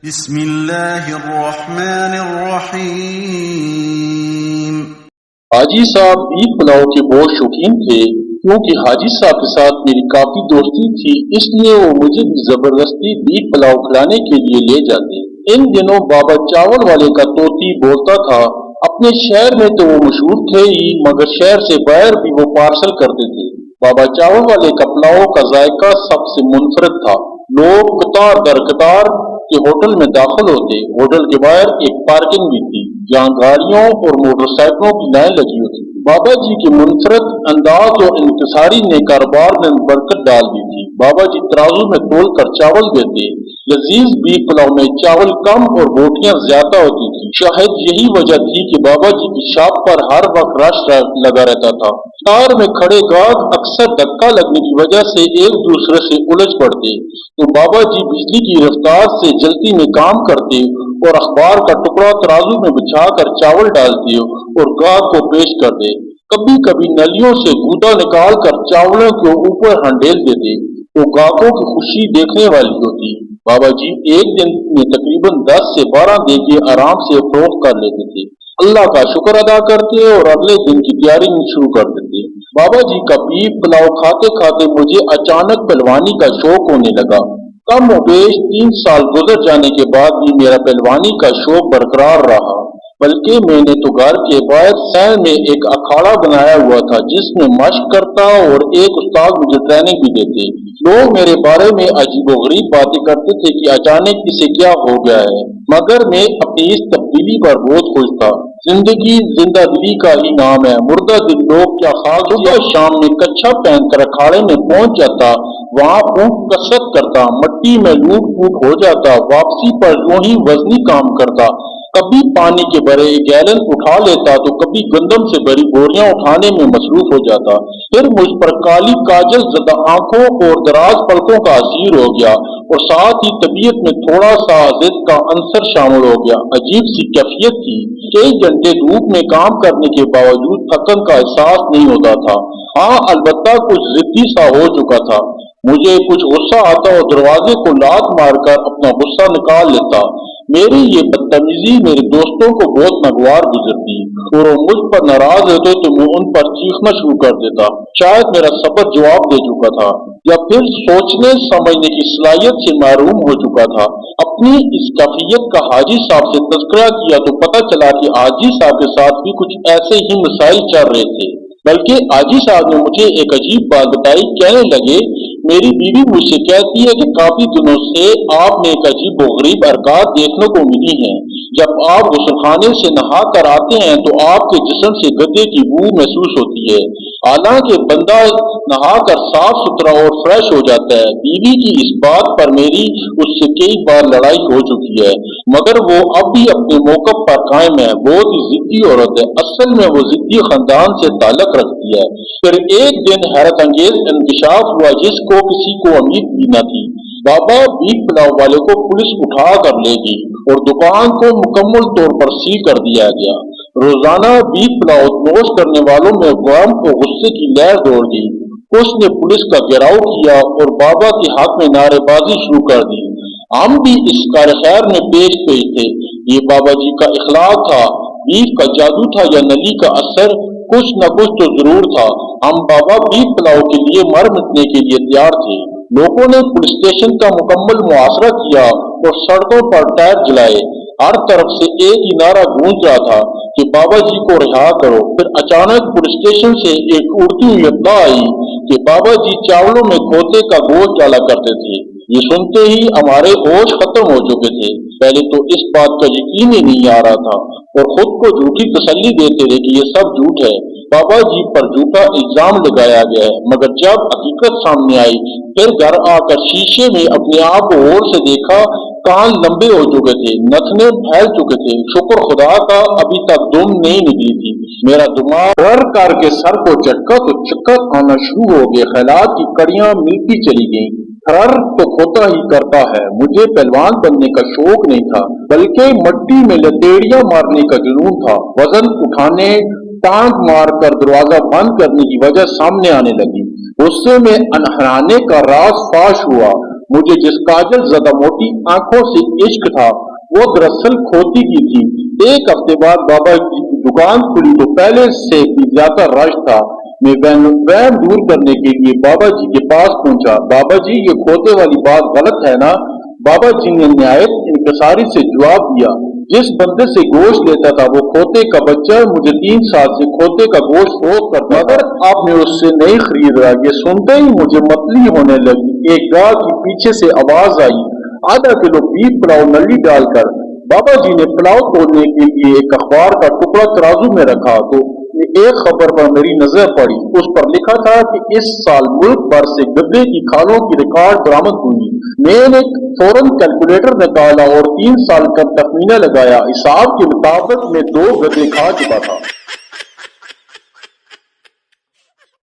بسم اللہ الرحمن الرحیم۔ حاجی صاحب بیف پلاؤ کے بہت شوقین تھے، کیونکہ حاجی صاحب کے ساتھ میری کافی دوستی تھی، اس لیے وہ مجھے بھی زبردستی بیف پلاؤ کھلانے کے لیے لے جاتے۔ ان دنوں بابا چاول والے کا طوطی بولتا تھا۔ اپنے شہر میں تو وہ مشہور تھے ہی، مگر شہر سے باہر بھی وہ پارسل کرتے تھے۔ بابا چاول والے کا پلاؤ کا ذائقہ سب سے منفرد تھا۔ لوگ قطار در قطار کے ہوٹل میں داخل ہوتے۔ ہوٹل کے باہر ایک پارکنگ بھی تھی، جہاں گاڑیوں اور موٹر سائیکلوں کی لائن لگی ہوتی تھی۔ بابا جی کے منفرد انداز اور انکساری نے کاروبار میں برکت ڈال دی تھی۔ بابا جی ترازو میں تول کر چاول دیتے۔ لذیذ بیف پلاؤ میں چاول کم اور بوٹیاں زیادہ ہوتی تھی۔ شاید یہی وجہ تھی کہ بابا جی کی شاپ پر ہر وقت رش لگا رہتا تھا۔ قطار میں کھڑے گاہک اکثر دھکا لگنے کی وجہ سے ایک دوسرے سے الجھ پڑتے، تو بابا جی بجلی کی رفتار سے جلدی میں کام کرتے اور اخبار کا ٹکڑا ترازو میں بچھا کر چاول ڈالتے اور گاہک کو پیش کرتے۔ کبھی کبھی نلیوں سے گودا نکال کر چاولوں کے اوپر ہنڈیل دیتے، تو گاہکوں کی خوشی دیکھنے والی ہوتی۔ بابا جی ایک دن میں تقریباً 10 سے 12 دیگیں آرام سے فروخت کر لیتے تھے، اللہ کا شکر ادا کرتے اور اگلے دن کی تیاری شروع کر دیتے۔ بابا جی کا بیف پلاؤ کھاتے کھاتے مجھے اچانک پہلوانی کا شوق ہونے لگا۔ کم و بیش 3 سال گزر جانے کے بعد بھی میرا پہلوانی کا شوق برقرار رہا، بلکہ میں نے تو گھر کے باہر سین میں ایک اکھاڑا بنایا ہوا تھا، جس میں مشق کرتا اور ایک استاد مجھے ٹریننگ بھی دیتے۔ لوگ میرے بارے میں عجیب و غریب باتیں کرتے تھے کہ اچانک اسے کیا ہو گیا ہے، مگر میں اپنی اس تبدیلی پر بہت خوش تھا۔ زندگی زندہ دلی کا ہی نام ہے، مردہ دل لوگ کیا خاک۔ صبح شام میں کچھا پہن کر اکھاڑے میں پہنچ جاتا، وہاں اونٹ کسرت کرتا، مٹی میں لوٹ پوٹ ہو جاتا، واپسی پر یوں ہی وزنی کام کرتا، کبھی پانی کے بھرے گیلن اٹھا لیتا تو کبھی گندم سے بھری بوریاں اٹھانے میں مصروف ہو جاتا۔ پھر مجھ پر کالی کاجل زدہ آنکھوں اور دراز پلکوں کا اثر ہو گیا، اور ساتھ ہی طبیعت میں تھوڑا سا ضد کا عنصر شامل ہو گیا۔ عجیب سی کیفیت تھی۔ کئی گھنٹے دھوپ میں کام کرنے کے باوجود تھکن کا احساس نہیں ہوتا تھا۔ ہاں، البتہ کچھ ضدی سا ہو چکا تھا۔ مجھے کچھ غصہ آتا اور دروازے کو لات مار کر اپنا غصہ نکال لیتا۔ میری یہ بدتمیزی میرے دوستوں کو بہت ناگوار گزرتی، اور وہ مجھ پر ناراض ہوتے تو میں ان پر چیخنا شروع کر دیتا۔ شاید میرا صبر جواب دے چکا تھا، یا پھر سوچنے سمجھنے کی صلاحیت سے محروم ہو چکا تھا۔ اپنی اس کیفیت کا حاجی صاحب سے تذکرہ کیا تو پتہ چلا کہ حاجی صاحب کے ساتھ بھی کچھ ایسے ہی مسائل چل رہے تھے۔ بلکہ حاجی صاحب نے مجھے ایک عجیب بات بتائی۔ کہنے لگے، میری بیوی مجھ سے کہتی ہے کہ کافی دنوں سے آپ میں ایک عجیب و غریب حرکات دیکھنے کو ملی ہیں۔ جب آپ غسل خانے سے نہا کر آتے ہیں تو آپ کے جسم سے گدے کی بو محسوس ہوتی ہے، حالانکہ بندہ نہا کر صاف ستھرا اور فریش ہو جاتا ہے۔ بیوی کی اس بات پر میری اس سے کئی بار لڑائی ہو چکی ہے، مگر وہ اب بھی اپنے موقف پر قائم ہے۔ بہت ہی ضدی عورت ہے، اصل میں وہ ضدی خاندان سے تعلق رکھتی ہے۔ پھر ایک دن حیرت انگیز انکشاف ہوا جس کو کسی کو امید بھی نہ تھی۔ بابا بیف پلاؤ والے کو پولیس اٹھا کر لے گئی اور دکان کو مکمل طور پر سیل کر دیا گیا۔ روزانہ بیف پلاؤ نوش کرنے والوں میں غم و غصے کی لہر دوڑ گئی۔ کچھ نے پولیس کا گھیراؤ کیا اور بابا کے حق میں نعرے بازی شروع کر دی۔ ہم بھی اس کار خیر میں پیش تھے۔ یہ بابا جی کا اخلاق تھا، بیف کا جادو تھا یا نلی کا اثر، کچھ نہ کچھ تو ضرور تھا۔ ہم بابا بیف پلاؤ کے لیے مر مٹنے کے لیے تیار تھے۔ لوگوں نے پولیس اسٹیشن کا مکمل محاصرہ کیا اور سڑکوں پر ٹائر جلائے۔ ہر طرف سے ایک ہی نعرہ گونج رہا تھا کہ بابا جی کو رہا کرو۔ پھر اچانک پولیس اسٹیشن سے ایک اڑتی ہوئی اطلاع آئی کہ بابا جی چاولوں میں کھوتے کا گوشت ڈالا کرتے تھے۔ یہ سنتے ہی ہمارے ہوش ختم ہو چکے تھے۔ پہلے تو اس بات کا یقین ہی نہیں آ رہا تھا، اور خود کو جھوٹی تسلی دیتے رہے کہ یہ سب جھوٹ ہے، بابا جی پر جھوٹا الزام لگایا گیا ہے۔ مگر جب حقیقت سامنے آئی، پھر گھر آ کر شیشے میں اپنے آپ کو غور سے دیکھا، کان لمبے ہو چکے تھے، نتنے پھیل چکے تھے۔ شکر خدا کا ابھی تک دم نہیں نکلی تھی۔ میرا دماغ گر کر کے سر کو جھٹکا تو چکر آنا شروع ہو گئے۔ خیالات کی کڑیاں ملتی چلی گئیں۔ فرر تو کھوتا ہی کرتا ہے۔ مجھے پہلوان بننے کا شوق نہیں تھا، بلکہ مٹی میں لتیڑیاں مارنے کا جنون تھا۔ وزن اٹھانے، ٹانگ مار کر دروازہ بند کرنے کی وجہ سامنے آنے لگی۔ غصے میں انہرانے کا راز فاش ہوا۔ مجھے جس کاجل زدہ موٹی آنکھوں سے عشق تھا وہ دراصل کھوتی کی تھی۔ ایک ہفتے بعد بابا جی کی دکان کھلی تو پہلے سے بھی زیادہ رش تھا۔ میں وہم دور کرنے کے لیے بابا جی کے پاس پہنچا۔ بابا جی یہ کھوتے والی بات غلط ہے نا؟ بابا جی نے نہایت انکساری سے جواب دیا، جس بندے سے گوشت لیتا تھا وہ کھوتے کا بچہ مجھے 3 سال سے کھوتے کا گوشت فروخت کرتا، مگر آپ نے اس سے نہیں خریدا۔ یہ سنتے ہی مجھے متلی ہونے لگی۔ ایک گاہ کی پیچھے سے آواز آئی، آدھا کلو بیف پلاؤ نلی ڈال کر۔ بابا جی نے پلاؤ تولنے کے لیے ایک اخبار کا ٹکڑا ترازو میں رکھا تو ایک خبر پر میری نظر پڑی۔ اس پر لکھا تھا کہ اس سال ملک بھر سے گدے کی کھالوں کی ریکارڈ برآمد ہوئی۔ میں نے فوراً کیلکولیٹر نکالا اور 3 سال کا تخمینہ لگایا۔ حساب کے مطابق میں 2 گدے کھا چکا تھا۔